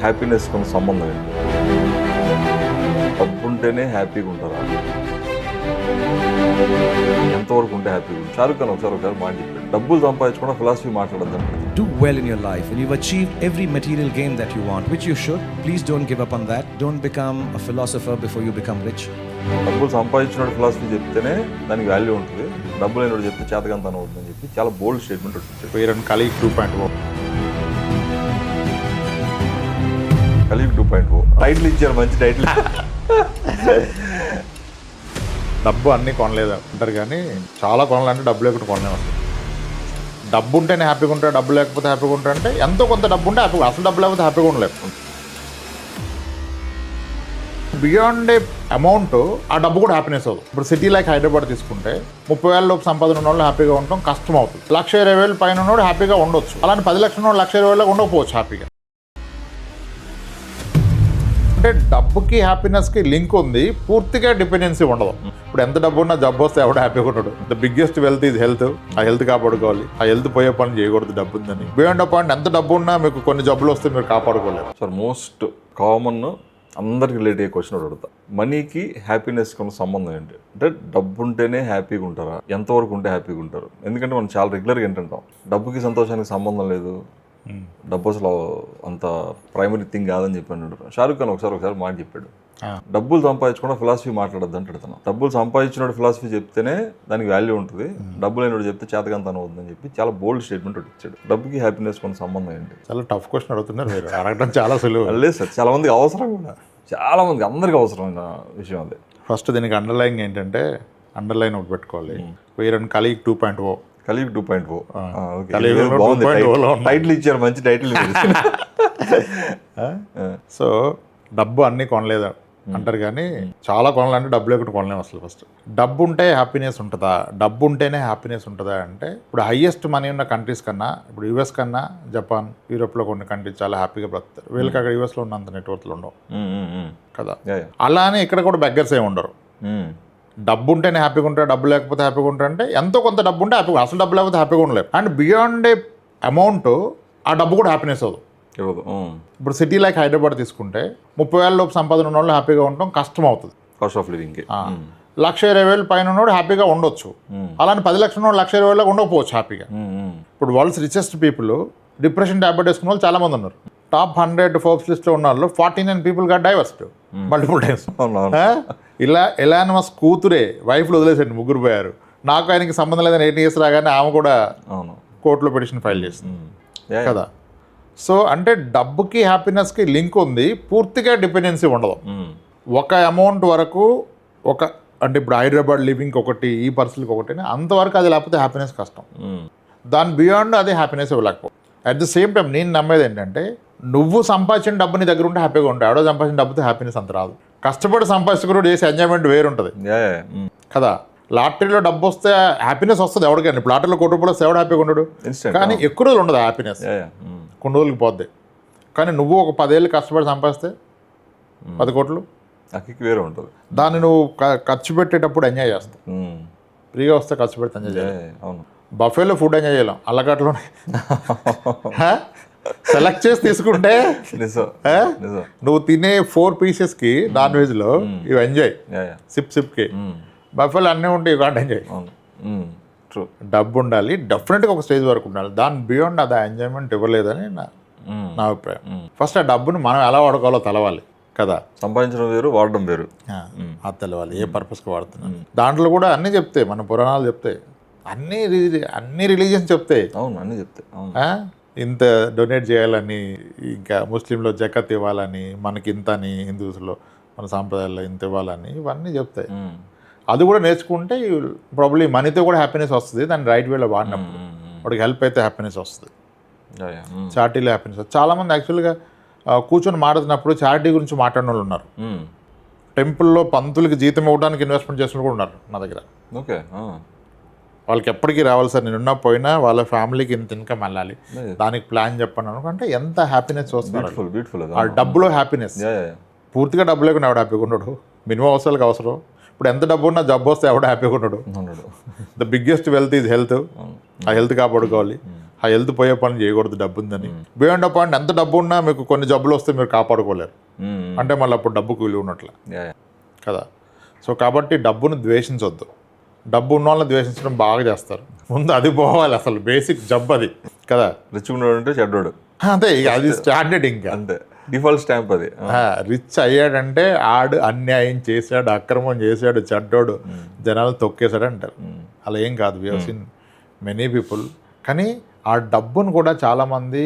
Happiness కొన్ని సంబంధం ఏంటి? డబ్బు ఉంటేనే హ్యాపీగా ఉంటారా? ఎంతవరకు ఉంటే హ్యాపీగా ఉంటారు? షారుఖ్ ఖాన్ ఒకసారి మాట చెప్పాడు, డబ్బులు సంపాదించకుండా ఫిలాసఫీ మాట్లాడద్దు. Do well in your life and you've achieved every material gain that you want, which you should. Please don't give up on that. Don't become a philosopher before you become rich. డబ్బులు సంపాదించినోడు philosophy చెప్తేనే దానికి value ఉంటుంది, డబ్బులు లేనివాడు చెప్తే చేతకంతనం అవుతుందని చెప్పి చాలా బోల్డ్ స్టేట్మెంట్ వచ్చింది. పేరు కలిగి 2.0 కలిగి 2.0 టైటిల్ ఇచ్చారు, మంచి టైటిల్. డబ్బు అన్నీ కొనలేదు అంటారు, కానీ చాలా కొనాలంటే డబ్బు లేకుండా కొనలేము. అసలు డబ్బు ఉంటేనే హ్యాపీగా ఉంటాడు, డబ్బు లేకపోతే హ్యాపీగా ఉంటాడు అంటే ఎంతో కొంత డబ్బు ఉంటే హ్యాపీగా, అసలు డబ్బు లేకపోతే హ్యాపీగా ఉండలేము. బియాండ్ ఏ అమౌంట్ ఆ డబ్బు కూడా హ్యాపీనెస్ అవుతుంది. ఇప్పుడు సిటీ లైక్ హైదరాబాద్ తీసుకుంటే 30,000 లోపు సంపాదన ఉన్న వాళ్ళు హ్యాపీగా ఉండటం కష్టం అవుతుంది. 1,20,000 పైన ఉన్నవాడు హ్యాపీగా ఉండొచ్చు, అలాంటి 10 లక్షల ఉన్నవాడు 1,20,000 ఉండకపోవచ్చు హ్యాపీగా. అంటే డబ్బుకి హ్యాపీనెస్కి లింక్ ఉంది, పూర్తిగా డిపెండెన్సీ ఉండదు. ఇప్పుడు ఎంత డబ్బు ఉన్నా జబ్బు వస్తే ఎవడ హ్యాపీగా ఉంటాడు. The biggest wealth is health. ఆ హెల్త్ కాపాడుకోవాలి, ఆ హెల్త్ పోయే పని చేయకూడదు డబ్బు ఉందని. బియాండ్ అ పాయింట్ ఎంత డబ్బు ఉన్నా మీకు కొన్ని జబ్బులు వస్తే మీరు కాపాడుకోలేరు. సార్ మోస్ట్ కామన్ అందరికి రిలేట్ అయ్యే క్వశ్చన్ అడుగుతా, మనీకి హ్యాపీనెస్ కొన్ని సంబంధం ఏంటి అంటే డబ్బు ఉంటేనే హ్యాపీగా ఉంటారా? ఎంతవరకు ఉంటే హ్యాపీగా ఉంటారు? ఎందుకంటే మనం చాలా రెగ్యులర్గా ఏంటంటాం, డబ్బుకి సంతోషానికి సంబంధం లేదు, డబ్బు అసలు అంత ప్రైమరీ థింగ్ కాదని చెప్పాను. షారుఖ్ ఖాన్ ఒకసారి మాట చెప్పాడు, డబ్బులు సంపాదించకుండా ఫిలాసఫీ మాట్లాడద్దు అంటే అడుగుతున్నాం. డబ్బులు సంపాదించినోడు ఫిలాసఫీ చెప్తేనే దానికి వాల్యూ ఉంటుంది, డబ్బు లేనివాడు చెప్తే చేతకంతనం అవుతుందని చెప్పి చాలా బోల్డ్ స్టేట్మెంట్ ఇచ్చాడు. డబ్బుకి హ్యాపీనెస్ కొన్ని సంబంధం ఏంటి? చాలా టఫ్ క్వశ్చన్ అడుగుతున్నారు మీరు, అడగడం చాలా సులువు. లేదు సార్, చాలా మందికి అవసరం కూడా, చాలా మందికి అందరికీ అవసరమైన విషయం అది. ఫస్ట్ దీనికి అండర్లైన్ ఏంటంటే, అండర్లైన్ ఒకటి పెట్టుకోవాలి, పేరు కలిగి 2.0. కలిగి 2.0 2.0 టైటిల్ ఇచ్చారు, మంచి టైటిల్. సో డబ్బు అన్నీ కొనలేదు అంటారు, కానీ చాలా కొనాలంటే డబ్బు లేకుండా కొనలేము. అసలు ఫస్ట్ డబ్బు ఉంటే హ్యాపీనెస్ ఉంటుందా, డబ్బు ఉంటేనే హ్యాపీనెస్ ఉంటుందా అంటే, ఇప్పుడు హైయెస్ట్ మనీ ఉన్న కంట్రీస్ కన్నా ఇప్పుడు యుఎస్ కన్నా జపాన్, యూరోప్లో కొన్ని కంట్రీస్ చాలా హ్యాపీగా బ్రతుకుతారు. వీళ్ళకి అక్కడ యుఎస్లో ఉన్నంత నెట్వర్క్లు ఉండవు కదా. అలానే ఇక్కడ కూడా బెగ్గర్స్ ఏమి ఉండరు. డబ్బు ఉంటేనే హ్యాపీగా ఉంటాడు, డబ్బు లేకపోతే హ్యాపీగా ఉంటాడు అంటే ఎంతో కొంత డబ్బు ఉంటే హ్యాపీగా, అసలు డబ్బు లేకపోతే హ్యాపీగా ఉండలేదు. అండ్ బియాండ్ ఏ అమౌంట్ ఆ డబ్బు కూడా హ్యాపీనెస్ అవుతుంది. ఇప్పుడు సిటీ లైక్ హైదరాబాద్ తీసుకుంటే 30,000 లోపు సంపాదన ఉన్న వాళ్ళు హ్యాపీగా ఉండటం కష్టం అవుతుంది. కాస్ట్ ఆఫ్ లివింగ్ 1,20,000 పైన ఉన్నవాడు హ్యాపీగా ఉండొచ్చు, అలాంటి 10 లక్షల ఉన్నవాడు 1,20,000 ఉండకపోవచ్చు హ్యాపీగా. ఇప్పుడు world's richest people depression tablet వేసుకున్న వాళ్ళు చాలా మంది ఉన్నారు. టాప్ 100 ఫోర్బ్స్ లిస్ట్లో ఉన్న వాళ్ళు 49 పీపుల్ గా డైవర్స్డ్ మల్టిపుల్ టైమ్స్. ఇలా ఎలాన్ మస్క్ కూతురే వైఫ్లు వదిలేసండి, 3 పోయారు. నాకు ఆయనకి సంబంధం లేదని 8 years రాగానే ఆమె కూడా కోర్టులో పిటిషన్ ఫైల్ చేసింది కదా. సో అంటే డబ్బుకి హ్యాపీనెస్కి లింక్ ఉంది, పూర్తిగా డిపెండెన్సీ ఉండదు. ఒక అమౌంట్ వరకు ఒక అంటే ఇప్పుడు హైదరాబాద్ లివింగ్ ఒకటి, ఈ పరిస్థితికి ఒకటి, అంతవరకు అది లేకపోతే హ్యాపీనెస్ కష్టం. దాని బియాండ్ అది హ్యాపీనెస్ ఇవ్వలేకపోతే. అట్ ద సేమ్ టైం నేను నమ్మేది ఏంటంటే, నువ్వు సంపాదించిన డబ్బు నీ దగ్గర ఉంటే హ్యాపీగా ఉంటాయి, ఎవడో సంపాదించిన డబ్బుతో హ్యాపీనెస్ అంత రాదు. కష్టపడి సంపాదించుకుని చేసే ఎంజాయ్మెంట్ వేరు ఉంటుంది కదా. లాటరీలో డబ్బు వస్తే హ్యాపీనెస్ వస్తుంది ఎవరికైనా. ఇప్పుడు లాటరీలో 1 కోటి రూపాయలు వస్తే ఎవడు హ్యాపీగా ఉండడు, కానీ ఎక్కువ రోజులు ఉండదు హ్యాపీనెస్, కొన్ని రోజులకి పోద్ది. కానీ నువ్వు ఒక 10 ఏళ్ళు కష్టపడి సంపాదిస్తే 10 కోట్లు వేరే ఉంటుంది. దాన్ని నువ్వు ఖర్చు పెట్టేటప్పుడు ఎంజాయ్ చేస్తావు. ఫ్రీగా వస్తే ఖర్చు పెడితే ఎంజాయ్ చేయాలి. అవును, బఫేలో ఫుడ్ ఎంజాయ్ చేయలేం, అల్లగట్లోనే సెలెక్ట్ చేసి తీసుకుంటే నువ్వు తినే 4 పీసెస్కి నాన్ వెజ్లో ఇవి ఎంజాయ్, సిప్కి. బఫేలో అన్నీ ఉంటే ఇవి కాంట్ ఎంజాయ్. డబ్బు ఉండాలి, డెఫినెట్గా ఒక స్టేజ్ వరకు ఉండాలి, దాని బియాండ్ అది ఎంజాయ్మెంట్ ఇవ్వలేదని నా అభిప్రాయం. ఫస్ట్ ఆ డబ్బుని మనం ఎలా వాడుకోవాలో తెలవాలి కదా. సంపాదించడం వేరు, వాడడం వేరు, అది తెలవాలి, ఏ పర్పస్కి వాడుతున్నాను. దాంట్లో కూడా అన్నీ చెప్తాయి, మన పురాణాలు చెప్తాయి, అన్ని రిలీజియన్స్ చెప్తాయి. అవును, అన్నీ చెప్తాయి. ఇంత డొనేట్ చేయాలని, ఇంకా ముస్లింలో జకత్ ఇవ్వాలని, మనకి ఇంత అని, హిందూస్లో మన సాంప్రదాయాల్లో ఇంత ఇవ్వాలని, ఇవన్నీ చెప్తాయి. అది కూడా నేర్చుకుంటే ప్రాబ్లీ మనీతో కూడా హ్యాపీనెస్ వస్తుంది, దాన్ని రైట్ వేలో వాడినప్పుడు. వాడికి హెల్ప్ అయితే హ్యాపీనెస్ వస్తుంది, చారిటీలో హ్యాపీనెస్ వస్తుంది. చాలామంది యాక్చువల్గా కూర్చొని మాట్లాడుతున్నప్పుడు చారిటీ గురించి మాట్లాడిన వాళ్ళు ఉన్నారు. టెంపుల్లో పంతులకి జీతం ఇవ్వడానికి ఇన్వెస్ట్మెంట్ చేసిన కూడా ఉన్నారు నా దగ్గర. ఓకే, వాళ్ళకి ఎప్పటికీ రావాలి సార్, నేనున్నా పోయినా వాళ్ళ ఫ్యామిలీకి ఇంత ఇన్కమ్ వెళ్ళాలి, దానికి ప్లాన్ చెప్పండి అనుకుంటే ఎంత హ్యాపీనెస్ వస్తుంది. ఆ డబ్బులో హ్యాపీనెస్, పూర్తిగా డబ్బు లేకుండా ఎవడు హ్యాపీగా ఉండడు, మినిమం అవసరాలకు అవసరం. ఇప్పుడు ఎంత డబ్బు ఉన్నా జబ్బు వస్తే ఎవడ హ్యాపీగా ఉండడు. The biggest wealth is health. ఆ హెల్త్ కాపాడుకోవాలి, ఆ హెల్త్ పోయే పని చేయకూడదు డబ్బు ఉందని. బియాండ్ అ పాయింట్ ఎంత డబ్బు ఉన్నా మీకు కొన్ని జబ్బులు వస్తే మీరు కాపాడుకోలేరు. అంటే మళ్ళీ అప్పుడు డబ్బుకు విలువ ఉన్నట్లే కదా. సో కాబట్టి డబ్బును ద్వేషించొద్దు. డబ్బు ఉన్న వాళ్ళని ద్వేషించడం బాగా చేస్తారు. ముందు అది పోవాలి, అసలు బేసిక్ జబ్బు అది కదా. రిచ్ ఉన్నాడు అంటే చెడ్డోడు అంతే, ఇక అది స్టాండర్డ్. ఇంకా అంతే, డిఫాల్ట్ స్టాంప్ అది. రిచ్ అయ్యాడంటే ఆడు అన్యాయం చేశాడు, అక్రమం చేశాడు, చెడ్డోడు, జనాలు తొక్కేశాడు అంటారు. అలా ఏం కాదు. We have seen many people. కానీ ఆ డబ్బును కూడా చాలామంది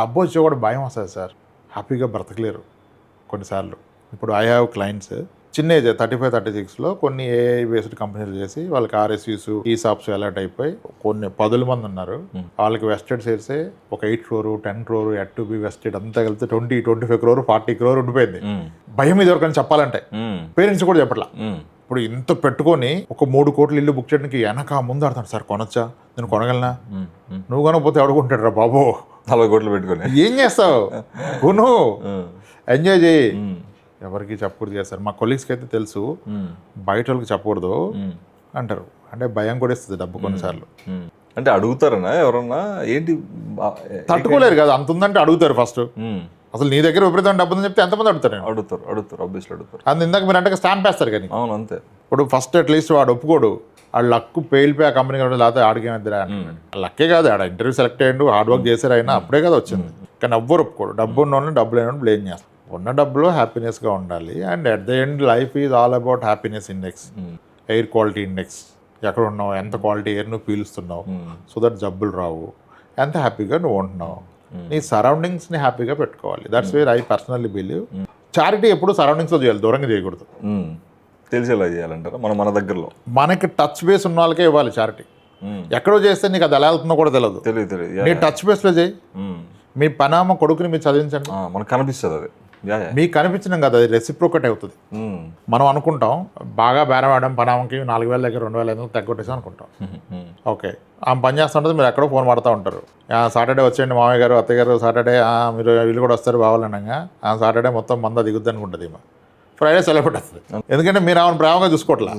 డబ్బు వచ్చి కూడా భయం వస్తుంది సార్, హ్యాపీగా బ్రతకలేరు కొన్నిసార్లు. ఇప్పుడు ఐ హ్యావ్ క్లయింట్స్ చిన్న ఏజ్ 35-36లో కొన్ని ఏఐ బేస్డ్ కంపెనీలు చేసి వాళ్ళకి ఆర్ఎస్యూస్ ఈసాప్స్ అలర్ట్ అయిపోయి కొన్ని 10 మంది ఉన్నారు. వాళ్ళకి వెస్టెడ్ షేర్సే ఒక 8 crore 10 crore at to be vested అంతా కలిపితే 20-25 crore 40 crore ఉండిపోయింది. భయం ఇది ఎవరికైనా చెప్పాలంటే పేరెంట్స్ కూడా చెప్పట్లా. ఇప్పుడు ఇంత పెట్టుకొని ఒక 3 కోట్ల ఇల్లు బుక్ చేయడానికి వెనక ముందు ఆడతాడు, సార్ కొనొచ్చా, నేను కొనగలనా, నువ్వు కొనకపోతే ఎవడుకుంటాడు రా బాబు, 40 కోట్లు పెట్టుకొని ఏం చేస్తావు, కొను, ఎంజాయ్ చేయి. ఎవరికి చెప్పకూడదు చేస్తారు. మా కొలీగ్స్కి అయితే తెలుసు, బయట వాళ్ళకి చెప్పకూడదు అంటారు. అంటే భయం కూడా ఇస్తుంది డబ్బు కొన్నిసార్లు. అంటే అడుగుతారన్నా ఎవరన్నా, ఏంటి తట్టుకోలేరు కదా, అంత ఉందంటే అడుగుతారు ఫస్ట్. అసలు నీ దగ్గర విపరీతం డబ్బు ఉందని చెప్తే ఎంతమంది అడుగుతారు? అడుగుతారు ఆబ్వియస్లీ అడుగుతారు. అది ఇందాక మీరు అంటే స్టాంప్ వేస్తారు కానీ. అవును అంతే. ఇప్పుడు ఫస్ట్ అట్లీస్ట్ వాడు ఒప్పుకోడు, ఆడు లక్కు పేలిపోయి ఆ కంపెనీ కూడా లేకపోతే ఆడికేమిద్దరా లక్కే కాదు, ఆడ ఇంటర్వ్యూ సెలెక్ట్ అయ్యిండు, హార్డ్ వర్క్ చేశారు అయినా అప్పుడే కదా వచ్చింది. కానీ ఎవ్వరు ఒప్పుకోడు. డబ్బు ఉన్న వాళ్ళని డబ్బు లేని బ్లేమ్ చేస్తారు. ఉన్న డబ్బులో హ్యాపీనెస్గా ఉండాలి. And at the end life is all about happiness index, air quality index. ఎక్కడ ఉన్నావు, ఎంత క్వాలిటీ ఎయిర్ నువ్వు పీలుస్తున్నావు, సో దట్ జబ్బులు రావు, ఎంత హ్యాపీగా నువ్వు ఉంటున్నావు, నీ సరౌండింగ్స్ని హ్యాపీగా పెట్టుకోవాలి. That's where I personally believe. Charity ఎప్పుడు సరౌండింగ్స్లో చేయాలి, దూరంగా చేయకూడదు. తెలిసేలా చేయాలంటారా? మన దగ్గరలో మనకి టచ్ బేస్ ఉన్న వాళ్ళకే ఇవ్వాలి చారిటీ. ఎక్కడో చేస్తే నీకు అది ఎలా వెళ్తుందో కూడా తెలియదు. నీ టచ్ బేస్లో చేయి. మీ పనామ కొడుకుని మీరు చదివించండి, మనకు కనిపిస్తుంది అది. మీకు కనిపించడం కదా, అది రెసిప్రోకేట్ అవుతుంది. మనం అనుకుంటాం బాగా బేరం ఆడడం, పనామకి 4,000 దగ్గర 2,500 తగ్గొట్టేసి అనుకుంటాం. ఓకే, ఆమె పని చేస్తుంటుంది, మీరు ఎక్కడో ఫోన్ మాడుతూ ఉంటారు. సాటర్డే వచ్చేయండి మామయ్య గారు, అత్తయ్య గారు, సాటర్డే మీరు వీళ్ళు కూడా వస్తారు బావాలనగా, సాటర్డే మొత్తం మంద దిగుద్ది అనుకుంటుంది. ఈమె ఫ్రైడే సెలవు పెట్టేస్తుంది. ఎందుకంటే మీరు ఆమెను ప్రేమగా చూసుకోవట్లా.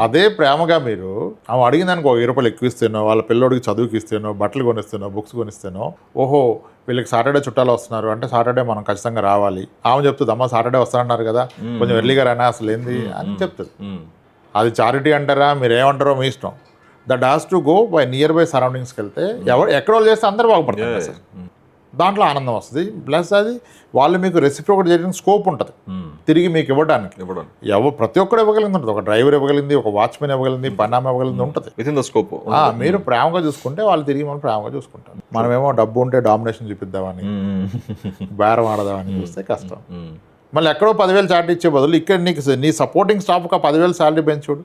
అదే ప్రేమగా మీరు ఆమె అడిగిన దానికి 1,000 రూపాయలు ఎక్కువ ఇస్తేనో, వాళ్ళ పిల్లోడికి చదువుకి ఇస్తేనో, బట్టలు కొనిస్తేనో, బుక్స్ కొనిస్తేనో, ఓహో వీళ్ళకి సాటర్డే చుట్టాలు వస్తున్నారు అంటే సాటర్డే మనం ఖచ్చితంగా రావాలి. ఆమె చెప్తుంది, అమ్మ సాటర్డే వస్తారన్నారు కదా, కొంచెం ఎర్లీగా రానా, అసలు ఏంది అని చెప్తుంది. అది చారిటీ అంటారా, మీరు ఏమంటారో మీ ఇష్టం. That has to go by near by సరౌండింగ్స్కి వెళ్తే ఎక్కడో చేస్తే అందరూ బాగుపడతారు సార్. దాంట్లో ఆనందం వస్తుంది. ప్లస్ అది వాళ్ళు మీకు రెసిప్రోకేట్ చేయడానికి స్కోప్ ఉంటుంది తిరిగి మీకు ఇవ్వడానికి. ప్రతి ఒక్కరు ఇవ్వగలిగింది ఉంటుంది. ఒక డ్రైవర్ ఇవ్వగలిగింది, ఒక వాచ్మెన్ ఇవ్వగలిగింది, పన్నామ ఇవ్వగలిగింది ఉంటుంది. మీరు ప్రేమగా చూసుకుంటే వాళ్ళు తిరిగి మనం ప్రేమగా చూసుకుంటాం. మనమేమో డబ్బు ఉంటే డామినేషన్ చూపిద్దామని, బేరం ఆడదామని చూస్తే కష్టం. మళ్ళీ ఎక్కడో 10,000 చార్ట్ ఇచ్చే బదులు ఇక్కడ నీకు నీ సపోర్టింగ్ స్టాఫ్ ఒక 10,000 శాలరీ పెంచుడు.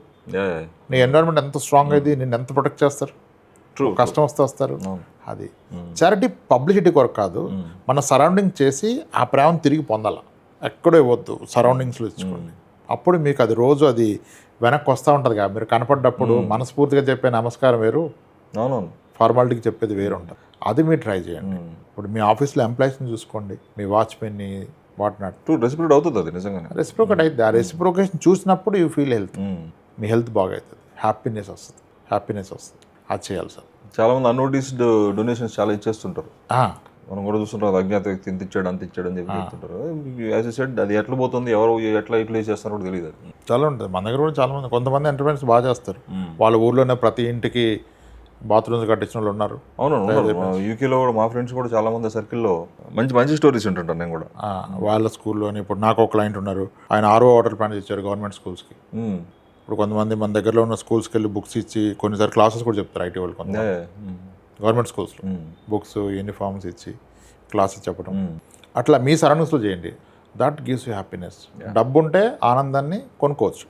నీ ఎన్విరాన్మెంట్ ఎంత స్ట్రాంగ్ అయితే నేను ఎంత ప్రొటెక్ట్ చేస్తారు, కష్టం వస్తే వస్తారు. అది చారిటీ పబ్లిసిటీ కొరకు కాదు, మన సరౌండింగ్ చేసి ఆ ప్రేమను తిరిగి పొందాల. ఎక్కడో ఇవ్వద్దు, సరౌండింగ్స్లో ఇచ్చుకోండి. అప్పుడు మీకు అది రోజు అది వెనక్కి వస్తూ ఉంటుంది కదా. మీరు కనపడ్డప్పుడు మనస్ఫూర్తిగా చెప్పే నమస్కారం వేరు, ఫార్మాలిటీకి చెప్పేది వేరు ఉంటుంది. అది మీరు ట్రై చేయండి. ఇప్పుడు మీ ఆఫీస్లో ఎంప్లాయీస్ని చూసుకోండి, మీ వాచ్మెన్ని వాట్ నాట్ రెసిప్రోకేట్ అవుతుంది. అది నిజంగా రెసిప్రోకేట్ అవుతుంది. ఆ రెసిప్రోకేషన్ చూసినప్పుడు you feel health, me health బాగా అవుతుంది, హ్యాపీనెస్ వస్తుంది. అది చేయాలి సార్. చాలా మంది అన్నోటిస్డ్ డొనేషన్స్ చాలా ఇచ్చేస్తుంటారు. మనం కూడా చూస్తుంటారు, అజ్ఞాత వ్యక్తి ఇంత ఇచ్చాడు అంత ఇచ్చాడు అని చెప్పి చెప్తుంటారు. యాజ్ యు సెడ్ అది ఎట్లా పోతుంది, ఎవరు ఎట్లా యూటిలైజ్ చేస్తారో కూడా తెలియదు. చాలా ఉంటుంది మన దగ్గర కూడా. చాలా మంది, కొంతమంది ఎంటర్ప్రైనర్స్ బాగా చేస్తారు. వాళ్ళ ఊర్లోనే ప్రతి ఇంటికి బాత్రూమ్స్ కట్టించిన వాళ్ళు ఉన్నారు. అవును, యూకేలో కూడా మా ఫ్రెండ్స్ కూడా చాలా మంది సర్కిల్లో మంచి మంచి స్టోరీస్ ఉంటుంటాను నేను కూడా. వాళ్ళ స్కూల్లోని ఇప్పుడు నాకు ఒక క్లయింట్ ఉన్నారు, ఆయన RO వాటర్ ప్లాంట్ ఇచ్చారు గవర్నమెంట్ స్కూల్స్కి. ఇప్పుడు కొంతమంది మన దగ్గరలో ఉన్న స్కూల్స్కి వెళ్ళి బుక్స్ ఇచ్చి కొన్నిసార్లు క్లాసెస్ కూడా చెప్తారు. IT వాళ్ళు కొంత గవర్నమెంట్ స్కూల్స్లో బుక్స్, యూనిఫామ్స్ ఇచ్చి క్లాసెస్ చెప్పడం. అట్లా మీ సరౌండింగ్స్లో చేయండి. That gives you happiness. డబ్బు ఉంటే ఆనందాన్ని కొనుక్కోవచ్చు,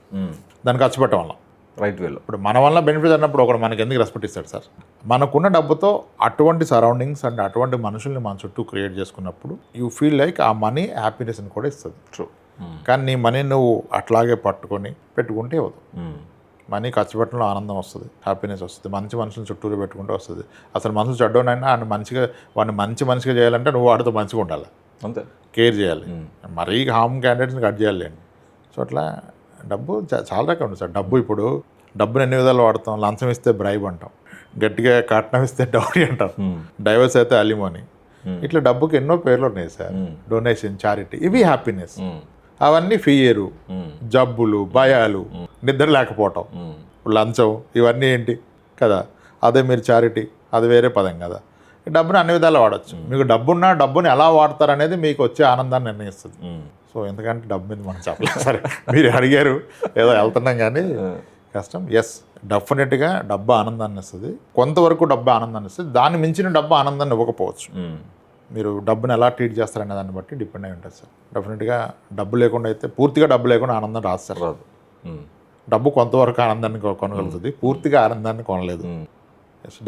దాన్ని ఖర్చు పెట్టడం వల్ల రైట్ వేలో. ఇప్పుడు మన వల్ల బెనిఫిట్ అన్నప్పుడు ఒకడు మనకి ఎందుకు రెస్పెక్ట్ ఇస్తాడు సార్? మనకున్న డబ్బుతో అటువంటి సరౌండింగ్స్ అండ్ అటువంటి మనుషుల్ని మన చుట్టూ క్రియేట్ చేసుకున్నప్పుడు యూ ఫీల్ లైక్ ఆ మనీ హ్యాపీనెస్ని కూడా ఇస్తుంది. ట్రూ. కానీ నీ మనీ నువ్వు అట్లాగే పట్టుకొని పెట్టుకుంటే ఇవ్వదు. మనీ ఖర్చు పెట్టడంలో ఆనందం వస్తుంది, హ్యాపీనెస్ వస్తుంది, మంచి మనుషులు చుట్టూరు పెట్టుకుంటే వస్తుంది. అసలు మనుషులు చెడ్డోనైనా ఆయన వాడిని మంచి మనిషిగా చేయాలంటే నువ్వు వాడితో మంచిగా ఉండాలి, అంతే, కేర్ చేయాలి. మరీ హామ్ క్యాండిడేట్స్ని కట్ చేయాలండి. సో అట్లా డబ్బు చాలా రకాలు ఉంది సార్. డబ్బుని ఎన్ని విధాలు వాడతాం. లంచం ఇస్తే బ్రైబ్ అంటాం, గట్టిగా కట్నం ఇస్తే డౌరీ అంటారు, డైవర్స్ అయితే అలిమోని. ఇట్లా డబ్బుకి ఎన్నో పేర్లు ఉన్నాయి సార్. డొనేషన్, చారిటీ, ఇవి హ్యాపీనెస్. అవన్నీ ఫియరు, జబ్బులు, భయాలు, నిద్ర లేకపోవటం, లంచం, ఇవన్నీ ఏంటి కదా. అదే మీరు చారిటీ, అది వేరే పదం కదా. డబ్బుని అన్ని విధాలు వాడచ్చు. మీకు డబ్బున్నా డబ్బుని ఎలా వాడతారు అనేది మీకు వచ్చే ఆనందాన్ని నిర్ణయిస్తుంది. సో ఎందుకంటే డబ్బు మీద మనం చెప్పలేదు. సరే మీరు అడిగారు, ఏదో వెళ్తున్నాం కానీ కష్టం. ఎస్, డెఫినెట్గా డబ్బు ఆనందాన్ని ఇస్తుంది. కొంతవరకు డబ్బు ఆనందాన్ని ఇస్తుంది. దాన్ని మించిన డబ్బు ఆనందాన్ని ఇవ్వకపోవచ్చు. మీరు డబ్బుని ఎలా ట్రీట్ చేస్తారనే దాన్ని బట్టి డిపెండ్ అయి ఉంటుంది సార్. డెఫినెట్గా డబ్బు లేకుండా అయితే, పూర్తిగా డబ్బు లేకుండా ఆనందం రాదు సార్. రాదు. డబ్బు కొంతవరకు ఆనందాన్ని కొనగలుగుతుంది, పూర్తిగా ఆనందాన్ని కొనలేదు.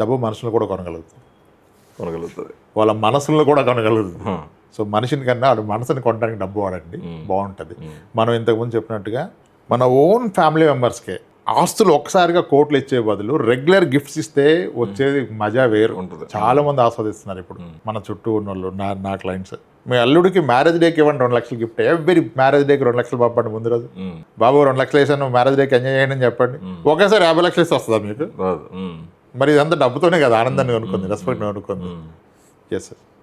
డబ్బు మనుషులు కూడా కొనగలుగుతుంది, వాళ్ళ మనసులను కూడా కొనగలుగుతుంది. సో మనిషిని కన్నా వాడు మనసుని కొనడానికి డబ్బు వాడండి, బాగుంటుంది. మనం ఇంతకుముందు చెప్పినట్టుగా మన ఓన్ ఫ్యామిలీ మెంబర్స్కే ఆస్తులు ఒక్కసారిగా కోట్లు ఇచ్చే బదులు రెగ్యులర్ గిఫ్ట్స్ ఇస్తే వచ్చేది మజా వేరు ఉంటుంది. చాలా మంది ఆస్వాదిస్తున్నారు ఇప్పుడు మన చుట్టూ ఉన్న వాళ్ళు. నా క్లయింట్స్, మీ అల్లుడికి మ్యారేజ్ డేకి ఇవ్వండి 2 లక్షలు గిఫ్ట్. ఎవ్రీ మ్యారేజ్ డేకి 2 లక్షలు పంపండి ముందు రోజు. బాబు 2 లక్షలు వేసాను, మ్యారేజ్ డేకి ఎంజాయ్ చేయండి అని చెప్పండి. ఒకేసారి 50 లక్షలు ఇస్తే వస్తుందా మీకు? మరి ఇదంతా డబ్బుతోనే కదా ఆనందాన్ని కొనుక్కుంది, రెస్పెక్ట్ కొనుక్కుంది. Yes sir.